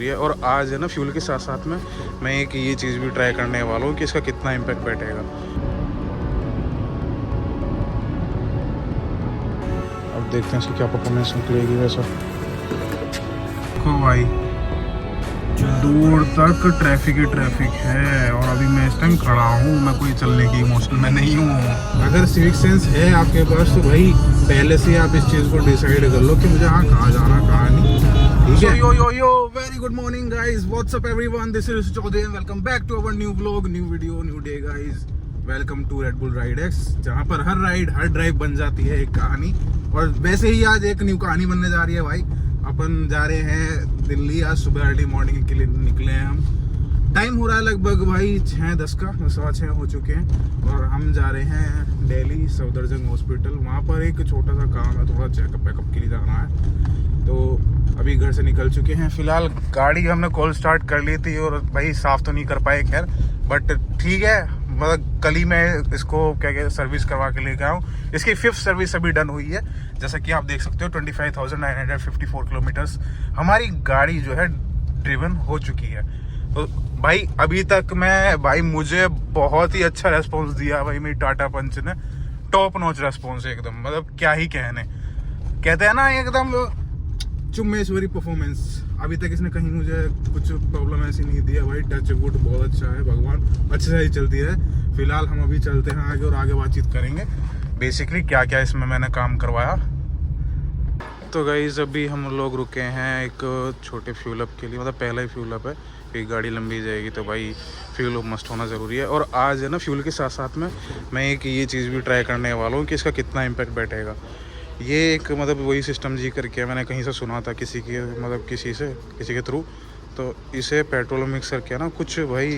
और आज है ना फ्यूल के साथ साथ में मैं एक ये चीज़ भी ट्राई करने वाला हूँ कि इसका कितना इम्पैक्ट बैठेगा। अब देखते हैं इसकी क्या परफॉर्मेंस निकलेगी। वैसा देखो भाई, दूर तक ट्रैफिक ही ट्रैफिक है और अभी मैं इस टाइम खड़ा हूँ। मैं कोई चलने की इमोशन में नहीं हूँ। अगर सिविक सेंस है आपके पास तो भाई पहले से आप इस चीज़ को डिसाइड कर लो कि मुझे हाँ कहाँ जाना कहाँ नहीं। ठीक है। Yo very good morning guys, what's up everyone, this is Chaudhary and welcome back to our new vlog, new video, new day guys. Welcome to Red Bull ride X, जहाँ पर हर राइड हर ड्राइव बन जाती है एक कहानी। और वैसे ही आज एक न्यू कहानी बनने जा रही है भाई। अपन जा रहे हैं दिल्ली, आज सुबह अर्ली मॉर्निंग के लिए निकले हैं हम। टाइम हो रहा है लगभग भाई 6:10 का, 6:15 हो चुके हैं और हम जा रहे हैं दिल्ली सफदरजंग हॉस्पिटल। वहाँ पर एक छोटा सा काम है, थोड़ा चेकअप वेकअप के लिए जाना है। तो अभी घर से निकल चुके हैं। फिलहाल गाड़ी हमने कॉल स्टार्ट कर ली थी और भाई साफ़ तो नहीं कर पाए खैर, बट ठीक है। मतलब कल ही मैं इसको क्या कहते सर्विस करवा के लेके आया हूँ। इसकी 5th सर्विस अभी डन हुई है। जैसा कि आप देख सकते हो 25,954 किलोमीटर्स हमारी गाड़ी जो है ड्रिवन हो चुकी है। तो भाई अभी तक मुझे बहुत ही अच्छा रेस्पॉन्स दिया भाई मेरी टाटा पंच ने। टॉप नॉच रेस्पॉन्स एकदम, मतलब क्या ही कहते हैं ना एकदम चुम्मेश्वरी परफॉर्मेंस। अभी तक इसने कहीं मुझे कुछ प्रॉब्लम ऐसी नहीं दिया भाई। टच वुड बहुत अच्छा है, भगवान अच्छे से ही चलती है। फिलहाल हम अभी चलते हैं आगे और आगे बातचीत करेंगे बेसिकली क्या क्या इसमें मैंने काम करवाया। तो गाइस अभी हम लोग रुके हैं एक छोटे फ्यूल अप के लिए, मतलब पहला ही फ्यूल अप है। फिर गाड़ी लंबी जाएगी तो भाई फ्यूल अप मस्ट होना ज़रूरी है। और आज है ना फ्यूल के साथ साथ में मैं एक ये चीज़ भी ट्राई करने वाला हूँ कि इसका कितना इम्पैक्ट बैठेगा। ये एक मतलब वही सिस्टम जी करके मैंने कहीं से सुना था किसी के थ्रू। तो इसे पेट्रोल मिक्स करके ना कुछ भाई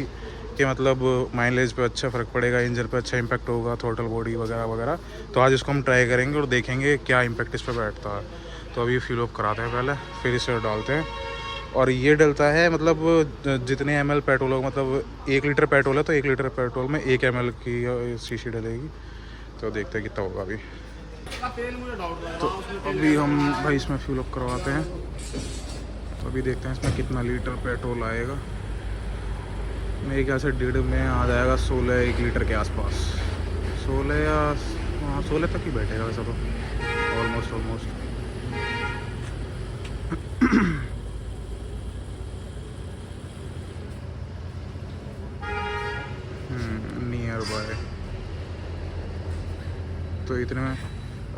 कि मतलब माइलेज पे अच्छा फ़र्क पड़ेगा, इंजन पे अच्छा इम्पैक्ट होगा, थ्रोटल बॉडी वगैरह वगैरह। तो आज इसको हम ट्राई करेंगे और देखेंगे क्या इम्पैक्ट इस पर बैठता है। तो अभी फ्यूल अप कराते हैं पहले, फिर इसे डालते हैं। और ये डलता है मतलब जितने ml पेट्रोल हो, मतलब 1 लीटर पेट्रोल है तो 1 लीटर पेट्रोल में 1 ml की शीशी डलेगी। तो देखते हैं कितना होगा अभी। तो अभी हम भाई इसमें फ्यूल अप करवाते हैं। तो अभी देखते हैं इसमें कितना लीटर पेट्रोल आएगा। मेरे ख्याल से 1.5 में आ जाएगा 1 लीटर के आसपास। 16 तक ही बैठेगा वैसे तो, ऑलमोस्ट। Near by. तो इतने में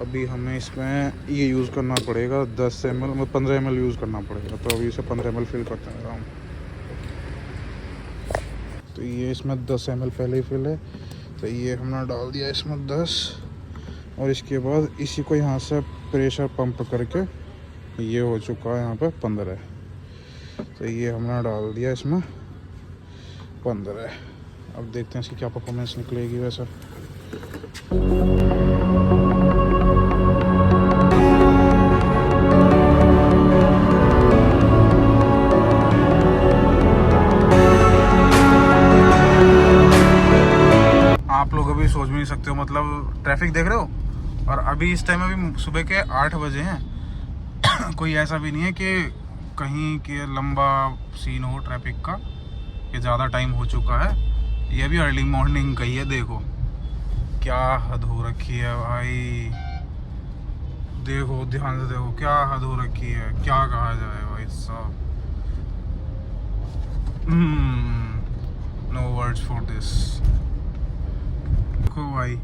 अभी हमें इसमें ये यूज़ करना पड़ेगा 10 ml, 15 ml यूज़ करना पड़ेगा। तो अभी इसे 15 ml फिल करते हैं आराम। तो ये इसमें 10 ml पहले ही फिल है। तो ये हमने डाल दिया इसमें 10 और इसके बाद इसी को यहाँ से प्रेशर पंप करके ये हो चुका है यहाँ पे 15। तो ये हमने डाल दिया इसमें 15। अब देखते हैं इसकी क्या परफॉर्मेंस निकलेगी। वैसा आप लोग अभी सोच भी नहीं सकते हो, मतलब ट्रैफिक देख रहे हो और अभी इस टाइम अभी सुबह के 8 बजे हैं। कोई ऐसा भी नहीं है कि कहीं के लंबा सीन हो ट्रैफिक का, कि ज़्यादा टाइम हो चुका है। ये भी अर्ली मॉर्निंग का ही है। देखो क्या हद हो रखी है भाई, देखो ध्यान से देखो क्या हद हो रखी है, क्या कहा जाए भाई साहब। No words for this. देखो भाई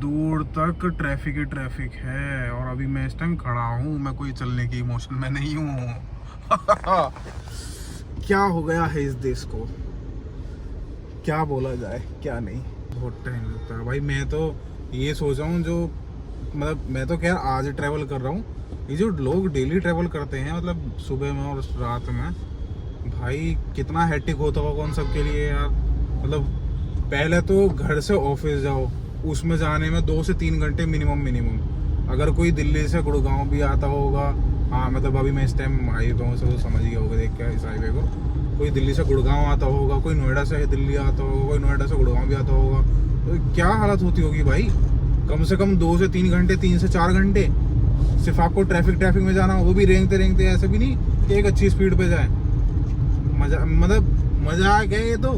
दूर तक ट्रैफिक ही ट्रैफिक है और अभी मैं इस टाइम खड़ा हूँ। मैं कोई चलने की इमोशन में नहीं हूँ। क्या हो गया है इस देश को, क्या बोला जाए क्या नहीं। बहुत टाइम लगता है भाई। मैं तो ये सोच रहा हूँ, जो मतलब मैं तो खैर आज ट्रैवल कर रहा हूँ। ये जो लोग डेली ट्रैवल करते हैं मतलब सुबह में और रात में, भाई कितना हेक्टिक होता होगा उन सब के लिए यार। मतलब पहले तो घर से ऑफिस जाओ, उसमें जाने में 2 से 3 घंटे मिनिमम। अगर कोई दिल्ली से गुड़गांव भी आता होगा, हाँ मतलब अभी मैं इस टाइम हाईवे हूँ, सब समझ गया होगा देख के इस हाईवे को। कोई दिल्ली से गुड़गांव आता होगा, कोई नोएडा से दिल्ली आता होगा, कोई नोएडा से गुड़गांव भी आता होगा। तो क्या हालत होती होगी भाई। कम से कम 2 से 3 घंटे, 3 से 4 घंटे सिर्फ आपको ट्रैफिक में जाना हो, वो भी रेंगते ऐसे भी नहीं कि एक अच्छी स्पीड पे जाए। मजा मतलब मजाक है ये तो,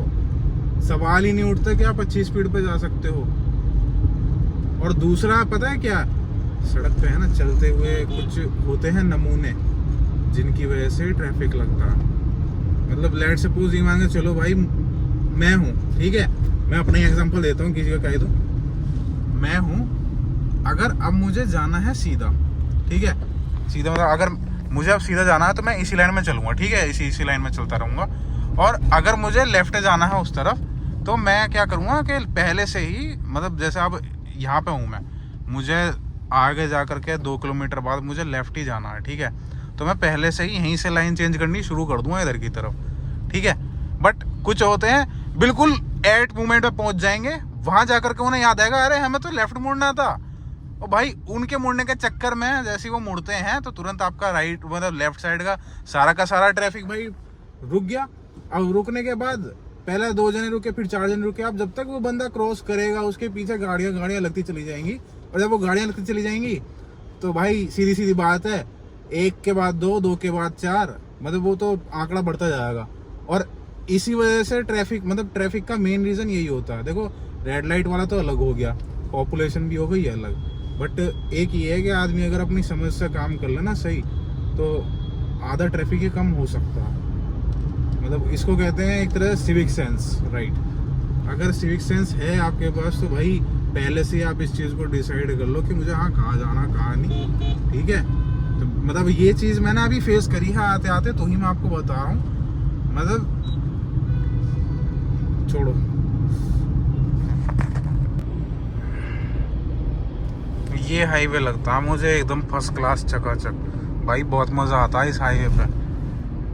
सवाल ही नहीं उठता कि आप अच्छी स्पीड पे जा सकते हो। और दूसरा पता है क्या, सड़क पे है ना चलते हुए कुछ होते हैं नमूने जिनकी वजह से ट्रैफिक लगता है। मतलब लेट सपोज ये मान के चलो भाई मैं हूँ, ठीक है, मैं अपना ही एग्जांपल देता हूँ, किसी का कह दो। मैं हूँ, अगर अब मुझे जाना है सीधा, ठीक है, सीधा मतलब अगर मुझे अब सीधा जाना है तो मैं इसी लाइन में चलूंगा, ठीक है, इसी लाइन में चलता रहूँगा। और अगर मुझे लेफ्ट जाना है उस तरफ तो मैं क्या करूँगा कि पहले से ही मतलब जैसे अब यहाँ पे हूँ मैं, मुझे आगे जा करके 2 किलोमीटर बाद मुझे लेफ्ट ही जाना है, ठीक है, तो मैं पहले से ही यहीं से लाइन चेंज करनी शुरू कर दूंगा इधर की तरफ, ठीक है। बट कुछ होते हैं बिल्कुल एट मोमेंट पे पहुंच जाएंगे, वहां जाकर के उन्हें याद आएगा अरे हमें तो लेफ्ट मुड़ना था। और भाई उनके मुड़ने के चक्कर में जैसे वो मुड़ते हैं तो तुरंत आपका राइट मतलब लेफ्ट साइड का सारा ट्रैफिक भाई रुक गया। अब रुकने के बाद पहले 2 जने रुके, फिर 4 जने रुके। अब जब तक वो बंदा क्रॉस करेगा उसके पीछे गाड़ियां लगती चली जाएंगी, और जब वो गाड़ियां लगती चली जाएंगी तो भाई सीधी सीधी बात है, 1 के बाद 2, 2 के बाद 4, मतलब वो तो आंकड़ा बढ़ता जाएगा। और इसी वजह से ट्रैफिक का मेन रीजन यही होता है। देखो रेड लाइट वाला तो अलग हो गया, पॉपुलेशन भी हो गई अलग, बट एक ये है कि आदमी अगर अपनी समझ से काम कर लेना सही तो आधा ट्रैफिक ही कम हो सकता है। मतलब इसको कहते हैं एक तरह सिविक सेंस, राइट। अगर सिविक सेंस है आपके पास तो भाई पहले से आप इस चीज़ को डिसाइड कर लो कि मुझे हाँ कहाँ जाना कहाँ नहीं, ठीक है। तो मतलब ये चीज़ मैंने अभी फेस करी है आते आते, तो ही मैं आपको बता रहा हूँ। मतलब छोड़ो, ये हाईवे लगता है मुझे एकदम फर्स्ट क्लास चकाचक भाई, बहुत मज़ा आता है इस हाईवे पे।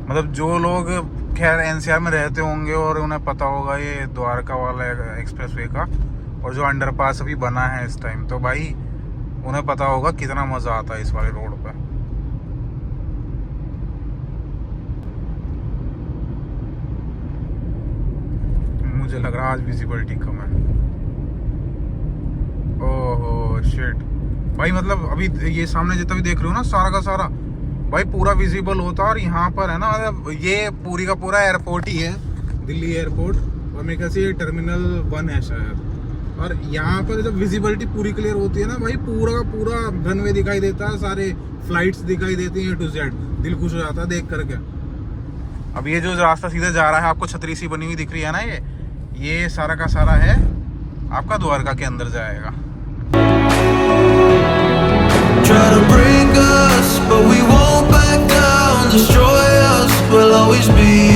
मतलब जो लोग खैर एनसीआर में रहते होंगे और उन्हें पता होगा ये द्वारका वाला एक्सप्रेसवे का, और जो अंडरपास अभी बना है इस टाइम, तो भाई उन्हें पता होगा कितना मज़ा आता है इस वाले रोड पे। मुझे लग रहा है आज विजिबिलिटी कम है। ओहो शिट भाई, मतलब अभी ये सामने जितना भी देख रहे हो ना सारा का सारा भाई पूरा विजिबल होता है। और यहाँ पर है ना मतलब ये पूरी का पूरा एयरपोर्ट ही है, दिल्ली एयरपोर्ट, और मेरे ख्याल से ये टर्मिनल 1 है शायद। और यहाँ पर जब विजिबिलिटी पूरी क्लियर होती है ना भाई, पूरा का पूरा रनवे दिखाई देता है, सारे फ्लाइट्स दिखाई देती हैं A to Z, दिल खुश हो जाता है देख करके। अब ये जो रास्ता सीधे जा रहा है आपको छतरी सी बनी हुई दिख रही है ना, ये सारा का सारा है आपका द्वारका के अंदर जाएगा। Try to bring us, but we won't back down. Destroy us, we'll always be